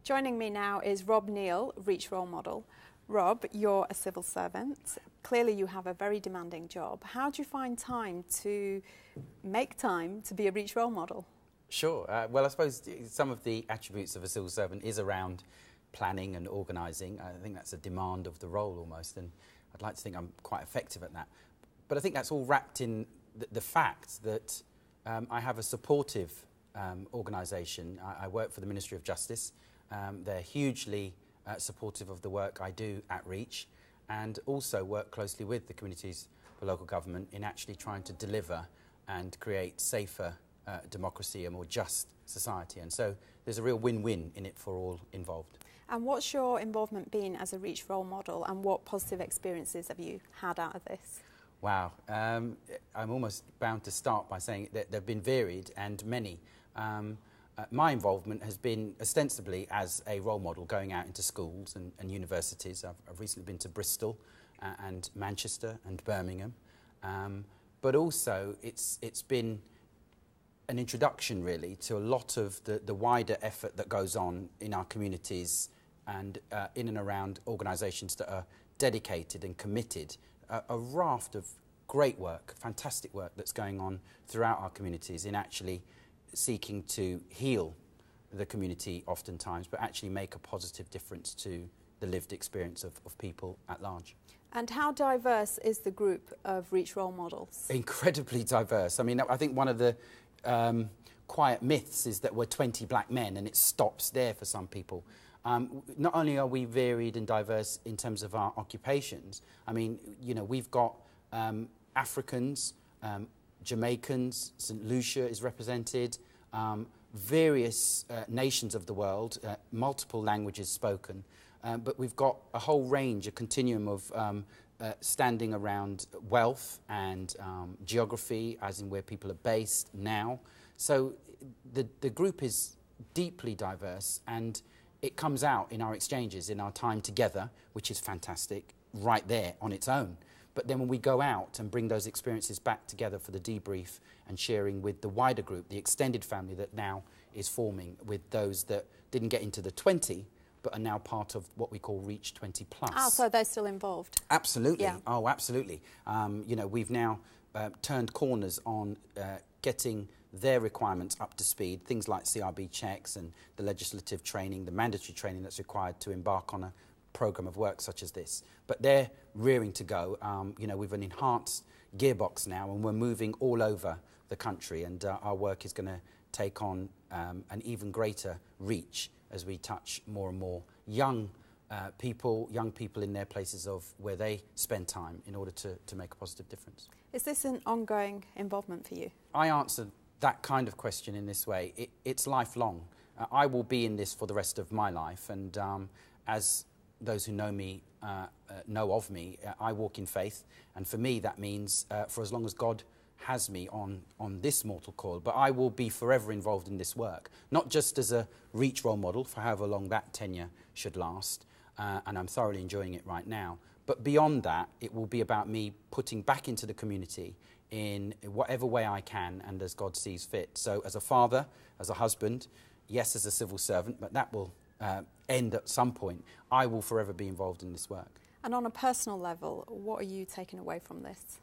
Joining me now is Rob Neal, Reach Role Model. Rob, you're a civil servant. Clearly you have a very demanding job. How do you find time to make time to be a Reach Role Model? Sure. Well, I suppose some of the attributes of a civil servant is around planning and organising. I think that's a demand of the role almost, and I'd like to think I'm quite effective at that. But I think that's all wrapped in the fact that I have a supportive organisation. I work for the Ministry of Justice. They're hugely supportive of the work I do at Reach, and also work closely with the communities for local government in actually trying to deliver and create safer democracy, a more just society. And so there's a real win-win in it for all involved. And what's your involvement been as a Reach Role Model, and what positive experiences have you had out of this? Wow. I'm almost bound to start by saying that they've been varied and many. My involvement has been ostensibly as a role model, going out into schools and universities. I've recently been to Bristol and Manchester and Birmingham. But also it's been an introduction really to a lot of the wider effort that goes on in our communities and in and around organisations that are dedicated and committed. A raft of great work, fantastic work that's going on throughout our communities in actually seeking to heal the community oftentimes, but actually make a positive difference to the lived experience of people at large. And how diverse is the group of Reach Role Models? Incredibly diverse. I mean, I think one of the quiet myths is that we're 20 black men and it stops there for some people. Not only are we varied and diverse in terms of our occupations, I mean, you know, we've got Africans, Jamaicans, St. Lucia is represented, various nations of the world, multiple languages spoken, but we've got a whole range, a continuum of standing around wealth and geography, as in where people are based now. So the group is deeply diverse, and it comes out in our exchanges, in our time together, which is fantastic, right there on its own. But then when we go out and bring those experiences back together for the debrief and sharing with the wider group, the extended family that now is forming with those that didn't get into the 20, but are now part of what we call Reach 20 Plus. Ah, so they're still involved? Absolutely. Yeah. Oh, absolutely. You know, we've now turned corners on getting their requirements up to speed, things like CRB checks and the legislative training, the mandatory training that's required to embark on a programme of work such as this. But they're rearing to go. You know, we've an enhanced gearbox now, and we're moving all over the country, and our work is going to take on an even greater reach as we touch more and more young people in their places of where they spend time in order to make a positive difference. Is this an ongoing involvement for you? I answer that kind of question in this way. It's lifelong. I will be in this for the rest of my life, and as those who know me know of me, I walk in faith, and for me that means for as long as God has me on this mortal coil, but I will be forever involved in this work, not just as a Reach Role Model for however long that tenure should last, and I'm thoroughly enjoying it right now, but beyond that it will be about me putting back into the community in whatever way I can and as God sees fit. So as a father, as a husband, yes, as a civil servant, but that will end at some point. I will forever be involved in this work. And on a personal level, what are you taking away from this?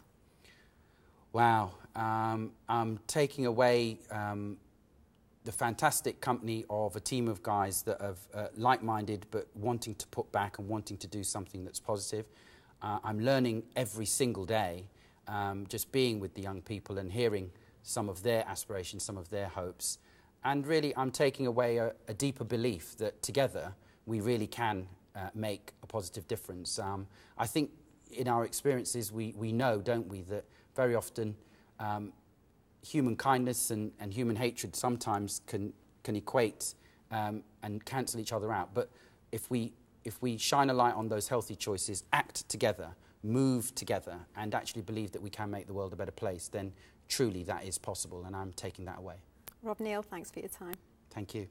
Wow. I'm taking away the fantastic company of a team of guys that are like-minded but wanting to put back and wanting to do something that's positive. I'm learning every single day, just being with the young people and hearing some of their aspirations, some of their hopes. And really, I'm taking away a deeper belief that together we really can make a positive difference. I think in our experiences we know, don't we, that very often human kindness and human hatred sometimes can equate and cancel each other out. But if we shine a light on those healthy choices, act together, move together, and actually believe that we can make the world a better place, then truly that is possible, and I'm taking that away. Rob Neal, thanks for your time. Thank you.